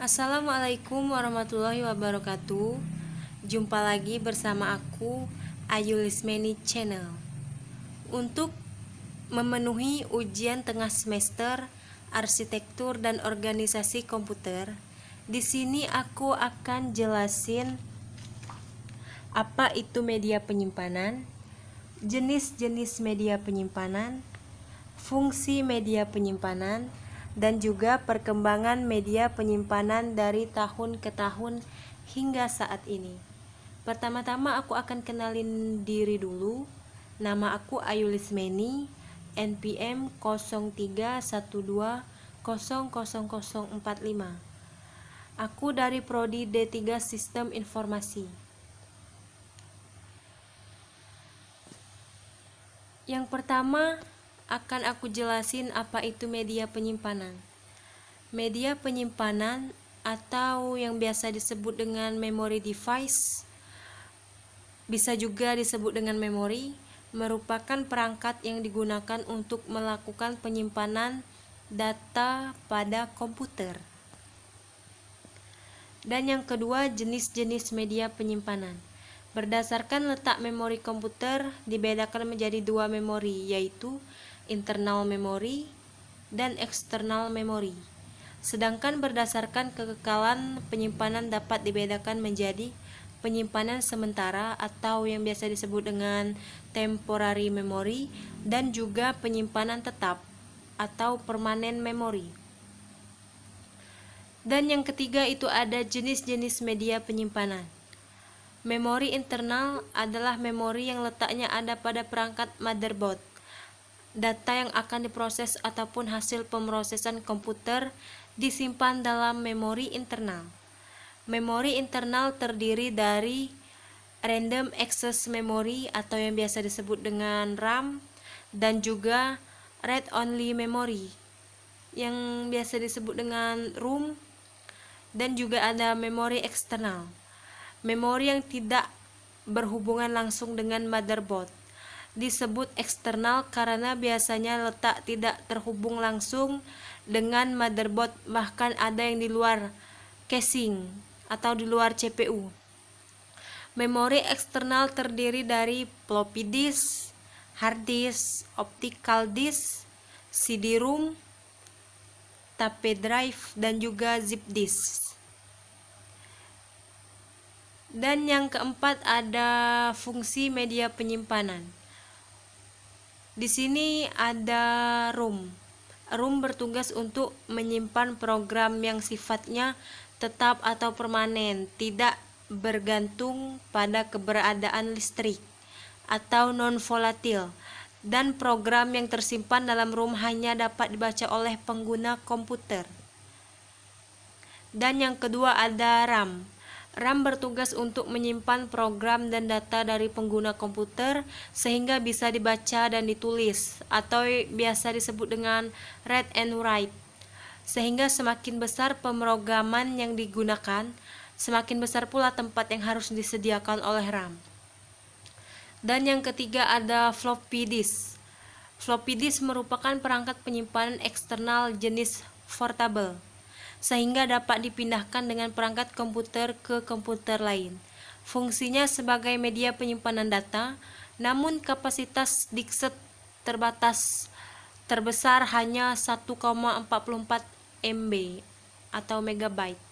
Assalamualaikum warahmatullahi wabarakatuh. Jumpa lagi bersama aku Ayu Lismeni Channel. Untuk memenuhi ujian tengah semester Arsitektur dan Organisasi Komputer, di sini aku akan jelasin apa itu media penyimpanan, jenis-jenis media penyimpanan, fungsi media penyimpanan, dan juga perkembangan media penyimpanan dari tahun ke tahun hingga saat ini. Pertama-tama aku akan kenalin diri dulu. Nama aku Ayu Lismeni, NPM 0312000045. Aku dari Prodi D3 Sistem Informasi. Yang pertama akan aku jelasin apa itu media penyimpanan. Media penyimpanan atau yang biasa disebut dengan memory device, bisa juga disebut dengan memori, merupakan perangkat yang digunakan untuk melakukan penyimpanan data pada komputer. Dan yang kedua, jenis-jenis media penyimpanan. Berdasarkan letak memori komputer dibedakan menjadi dua memori, yaitu internal memory dan external memory. Sedangkan berdasarkan kekekalan penyimpanan dapat dibedakan menjadi penyimpanan sementara atau yang biasa disebut dengan temporary memory dan juga penyimpanan tetap atau permanent memory. Dan yang ketiga itu ada jenis-jenis media penyimpanan. Memori internal adalah memori yang letaknya ada pada perangkat motherboard. Data yang akan diproses ataupun hasil pemrosesan komputer disimpan dalam memori internal. Memori internal terdiri dari random access memory atau yang biasa disebut dengan RAM dan juga read only memory yang biasa disebut dengan ROM, dan juga ada memori eksternal, memori yang tidak berhubungan langsung dengan motherboard. Disebut eksternal karena biasanya letak tidak terhubung langsung dengan motherboard, bahkan ada yang di luar casing atau di luar CPU. Memori eksternal terdiri dari floppy disk, hard disk, optical disk, CD-ROM, tape drive, dan juga zip disk. Dan yang keempat ada fungsi media penyimpanan. Di sini ada ROM. ROM bertugas untuk menyimpan program yang sifatnya tetap atau permanen, tidak bergantung pada keberadaan listrik atau non-volatil, dan program yang tersimpan dalam ROM hanya dapat dibaca oleh pengguna komputer. Dan yang kedua ada RAM. RAM bertugas untuk menyimpan program dan data dari pengguna komputer sehingga bisa dibaca dan ditulis atau biasa disebut dengan read and write. Sehingga semakin besar pemrograman yang digunakan, semakin besar pula tempat yang harus disediakan oleh RAM. Dan yang ketiga ada floppy disk. Floppy disk merupakan perangkat penyimpanan eksternal jenis portable, sehingga dapat dipindahkan dengan perangkat komputer ke komputer lain. Fungsinya sebagai media penyimpanan data, namun kapasitas disk terbatas, terbesar hanya 1,44 MB atau megabyte.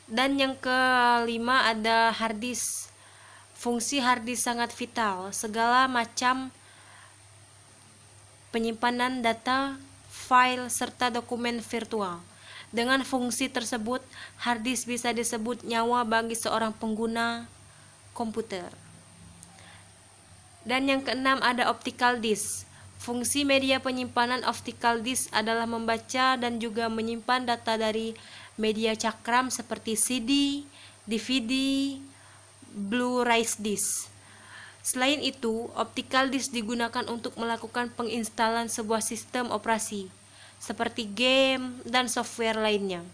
Dan yang kelima ada hard disk. Fungsi hard disk sangat vital, segala macam penyimpanan data, file, serta dokumen virtual. Dengan fungsi tersebut, hard disk bisa disebut nyawa bagi seorang pengguna komputer. Dan yang keenam ada optical disk. Fungsi media penyimpanan optical disk adalah membaca dan juga menyimpan data dari media cakram seperti CD, DVD, Blu-ray disk. Selain itu, optical disk digunakan untuk melakukan penginstalan sebuah sistem operasi seperti game dan software lainnya.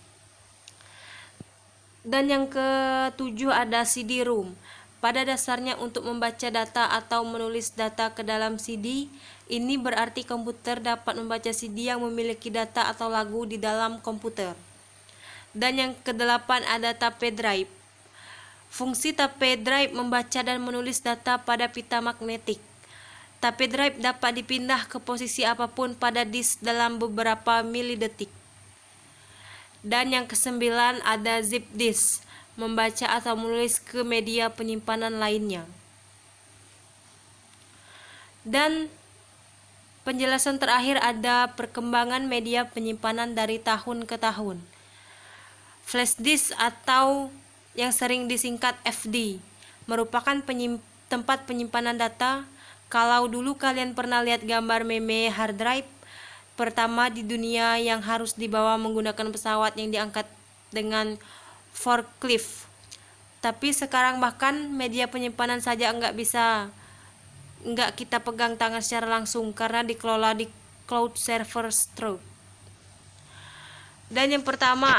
Dan yang ketujuh ada CD-ROM. Pada dasarnya untuk membaca data atau menulis data ke dalam CD, ini berarti komputer dapat membaca CD yang memiliki data atau lagu di dalam komputer. Dan yang kedelapan ada tape drive. Fungsi tape drive membaca dan menulis data pada pita magnetik. Tape drive dapat dipindah ke posisi apapun pada disk dalam beberapa milidetik. Dan yang kesembilan ada zip disk, membaca atau menulis ke media penyimpanan lainnya. Dan penjelasan terakhir ada perkembangan media penyimpanan dari tahun ke tahun. Flash disk atau yang sering disingkat FD merupakan tempat penyimpanan data. Kalau dulu kalian pernah lihat gambar meme hard drive pertama di dunia yang harus dibawa menggunakan pesawat yang diangkat dengan forklift. Tapi sekarang bahkan media penyimpanan saja nggak kita pegang tangan secara langsung karena dikelola di cloud server stroke. Dan yang pertama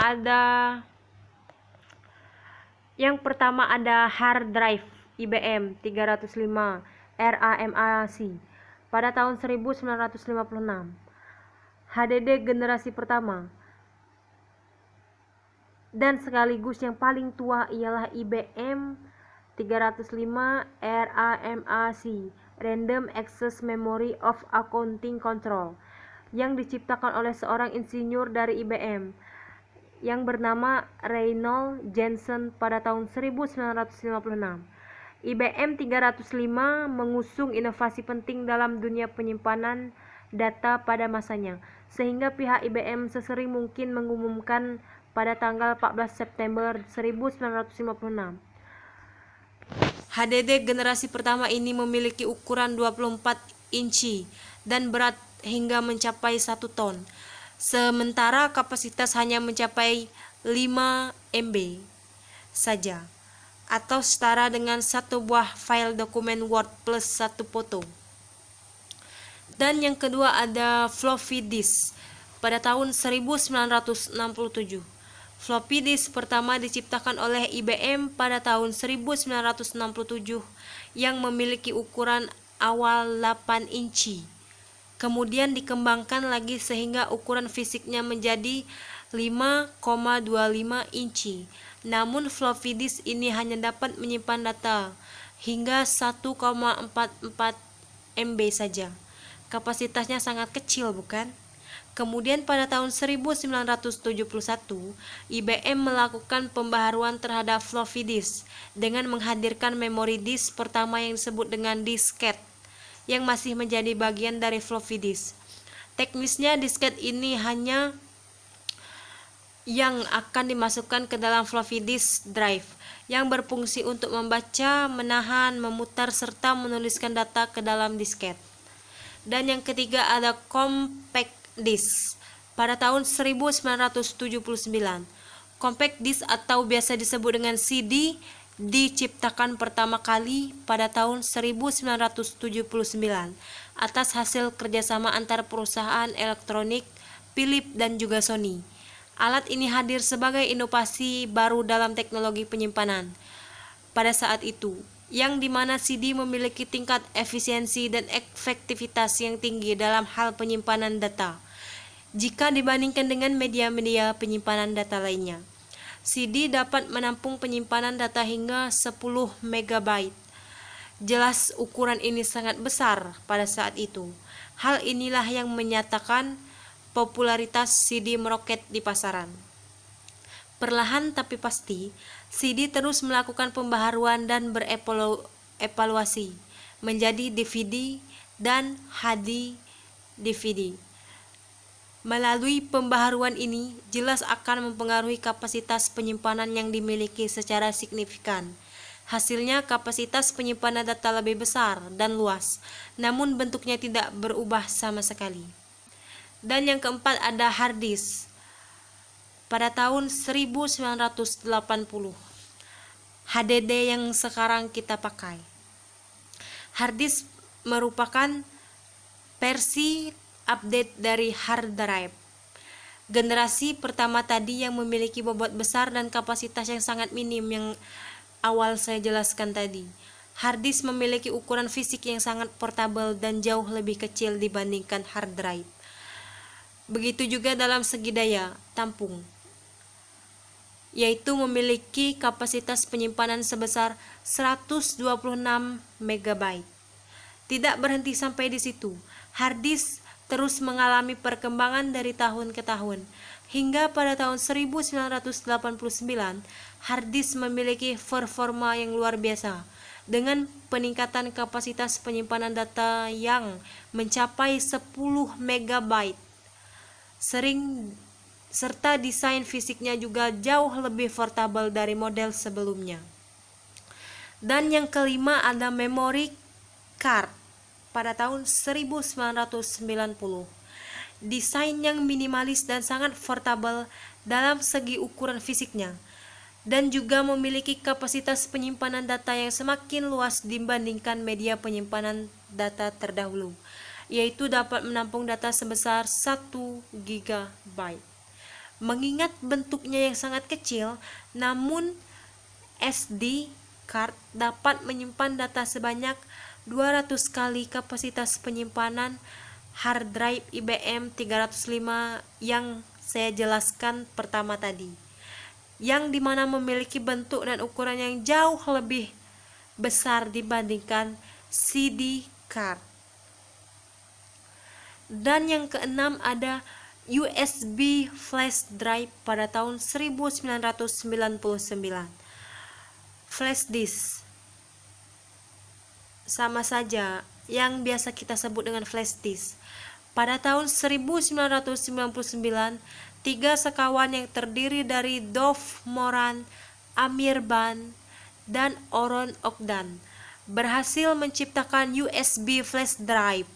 ada hard drive IBM 305 RAMAC pada tahun 1956. HDD generasi pertama. Dan sekaligus yang paling tua ialah IBM 305 RAMAC Random Access Memory of Accounting Control yang diciptakan oleh seorang insinyur dari IBM yang bernama Reynold Jensen pada tahun 1956. IBM 305 mengusung inovasi penting dalam dunia penyimpanan data pada masanya, sehingga pihak IBM sesering mungkin mengumumkan pada tanggal 14 September 1956. HDD generasi pertama ini memiliki ukuran 24 inci dan berat hingga mencapai 1 ton, sementara kapasitas hanya mencapai 5 MB saja, atau setara dengan satu buah file dokumen Word plus satu foto. Dan yang kedua ada floppy disk pada tahun 1967. Floppy disk pertama diciptakan oleh IBM pada tahun 1967 yang memiliki ukuran awal 8 inci. Kemudian dikembangkan lagi sehingga ukuran fisiknya menjadi 5,25 inci. Namun floppy disk ini hanya dapat menyimpan data hingga 1,44 MB saja. Kapasitasnya sangat kecil, bukan? Kemudian pada tahun 1971, IBM melakukan pembaharuan terhadap floppy disk dengan menghadirkan memori disk pertama yang disebut dengan disket, yang masih menjadi bagian dari floppy disk. Teknisnya disket ini hanya yang akan dimasukkan ke dalam floppy disk drive yang berfungsi untuk membaca, menahan, memutar, serta menuliskan data ke dalam disket. Dan yang ketiga ada compact disk pada tahun 1979. Compact disk atau biasa disebut dengan CD diciptakan pertama kali pada tahun 1979 atas hasil kerjasama antar perusahaan elektronik Philips dan juga Sony. Alat ini hadir sebagai inovasi baru dalam teknologi penyimpanan pada saat itu, yang dimana CD memiliki tingkat efisiensi dan efektivitas yang tinggi dalam hal penyimpanan data jika dibandingkan dengan media-media penyimpanan data lainnya. CD dapat menampung penyimpanan data hingga 10 MB. Jelas ukuran ini sangat besar pada saat itu. Hal inilah yang menyatakan popularitas CD meroket di pasaran. Perlahan tapi pasti, CD terus melakukan pembaharuan dan berevaluasi menjadi DVD dan HD DVD. Melalui pembaharuan ini, jelas akan mempengaruhi kapasitas penyimpanan yang dimiliki secara signifikan. Hasilnya, kapasitas penyimpanan data lebih besar dan luas, namun bentuknya tidak berubah sama sekali. Dan yang keempat ada hard disk pada tahun 1980. HDD yang sekarang kita pakai. Hard disk merupakan versi update dari hard drive. Generasi pertama tadi yang memiliki bobot besar dan kapasitas yang sangat minim yang awal saya jelaskan tadi. Hard disk memiliki ukuran fisik yang sangat portable dan jauh lebih kecil dibandingkan hard drive. Begitu juga dalam segi daya tampung. yaitu memiliki kapasitas penyimpanan sebesar 126 MB. Tidak berhenti sampai di situ, hard disk terus mengalami perkembangan dari tahun ke tahun. Hingga pada tahun 1989, hard disk memiliki performa yang luar biasa dengan peningkatan kapasitas penyimpanan data yang mencapai 10 MB. Serta desain fisiknya juga jauh lebih portable dari model sebelumnya. Dan yang kelima ada memory card pada tahun 1990. Desain yang minimalis dan sangat portable dalam segi ukuran fisiknya, dan juga memiliki kapasitas penyimpanan data yang semakin luas dibandingkan media penyimpanan data terdahulu, yaitu dapat menampung data sebesar 1 GB. Mengingat bentuknya yang sangat kecil, namun SD card dapat menyimpan data sebanyak 200 kali kapasitas penyimpanan hard drive IBM 305 yang saya jelaskan pertama tadi, yang dimana memiliki bentuk dan ukuran yang jauh lebih besar dibandingkan CD card. Dan yang keenam ada USB flash drive pada tahun 1999. Flash disk sama saja yang biasa kita sebut dengan flash disk. Pada tahun 1999, 3 sekawan yang terdiri dari Dov Moran, Amir Ban, dan Oron Ogdan berhasil menciptakan USB flash drive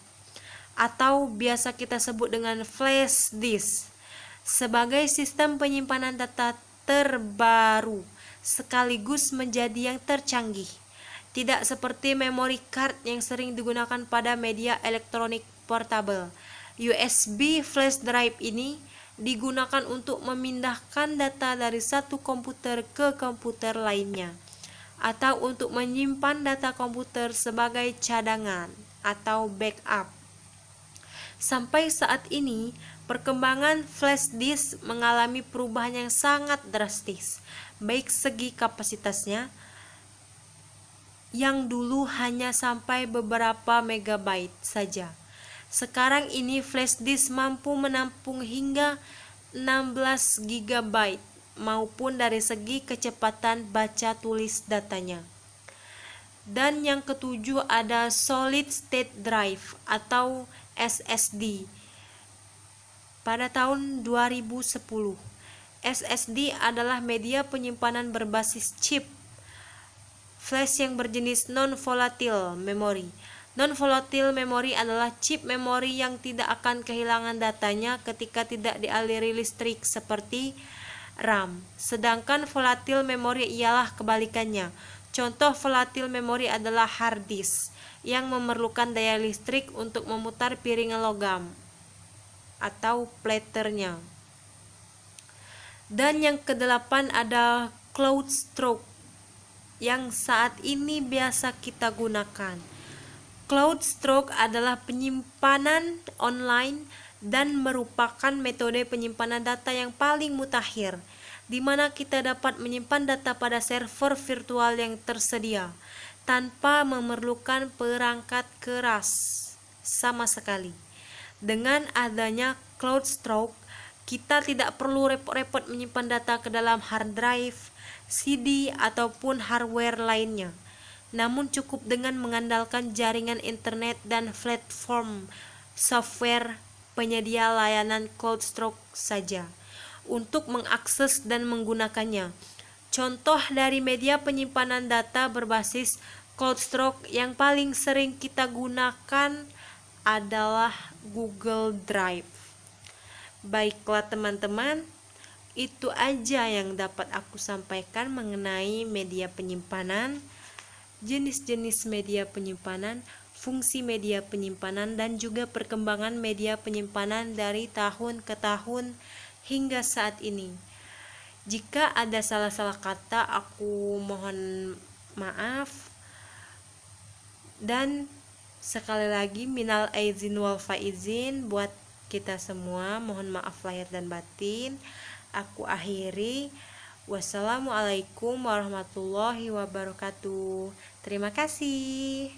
atau biasa kita sebut dengan flash disk sebagai sistem penyimpanan data terbaru sekaligus menjadi yang tercanggih. Tidak seperti memory card yang sering digunakan pada media elektronik portable. USB flash drive ini digunakan untuk memindahkan data dari satu komputer ke komputer lainnya, atau untuk menyimpan data komputer sebagai cadangan atau backup. Sampai saat ini, perkembangan flash disk mengalami perubahan yang sangat drastis, baik segi kapasitasnya yang dulu hanya sampai beberapa megabyte saja. Sekarang ini flash disk mampu menampung hingga 16 GB maupun dari segi kecepatan baca tulis datanya. Dan yang ketujuh ada solid state drive atau SSD. Pada tahun 2010, SSD adalah media penyimpanan berbasis chip flash yang berjenis non-volatile memory. Non-volatile memory adalah chip memori yang tidak akan kehilangan datanya ketika tidak dialiri listrik seperti RAM. Sedangkan volatile memory ialah kebalikannya. Contoh volatile memory adalah hard disk yang memerlukan daya listrik untuk memutar piringan logam atau platernya. Dan yang kedelapan ada cloud stroke yang saat ini biasa kita gunakan. Cloud stroke adalah penyimpanan online dan merupakan metode penyimpanan data yang paling mutakhir, di mana kita dapat menyimpan data pada server virtual yang tersedia tanpa memerlukan perangkat keras sama sekali. Dengan adanya cloud stroke, kita tidak perlu repot-repot menyimpan data ke dalam hard drive, CD, ataupun hardware lainnya. Namun cukup dengan mengandalkan jaringan internet dan platform software penyedia layanan cloud stroke saja untuk mengakses dan menggunakannya. Contoh dari media penyimpanan data berbasis cloud stroke yang paling sering kita gunakan adalah Google Drive. Baiklah teman-teman, itu aja yang dapat aku sampaikan mengenai media penyimpanan, jenis-jenis media penyimpanan, fungsi media penyimpanan, dan juga perkembangan media penyimpanan dari tahun ke tahun hingga saat ini. Jika ada salah-salah kata, aku mohon maaf. Dan sekali lagi minal aizin wal faizin buat kita semua, mohon maaf lahir dan batin. Aku akhiri. Wassalamualaikum warahmatullahi wabarakatuh. Terima kasih.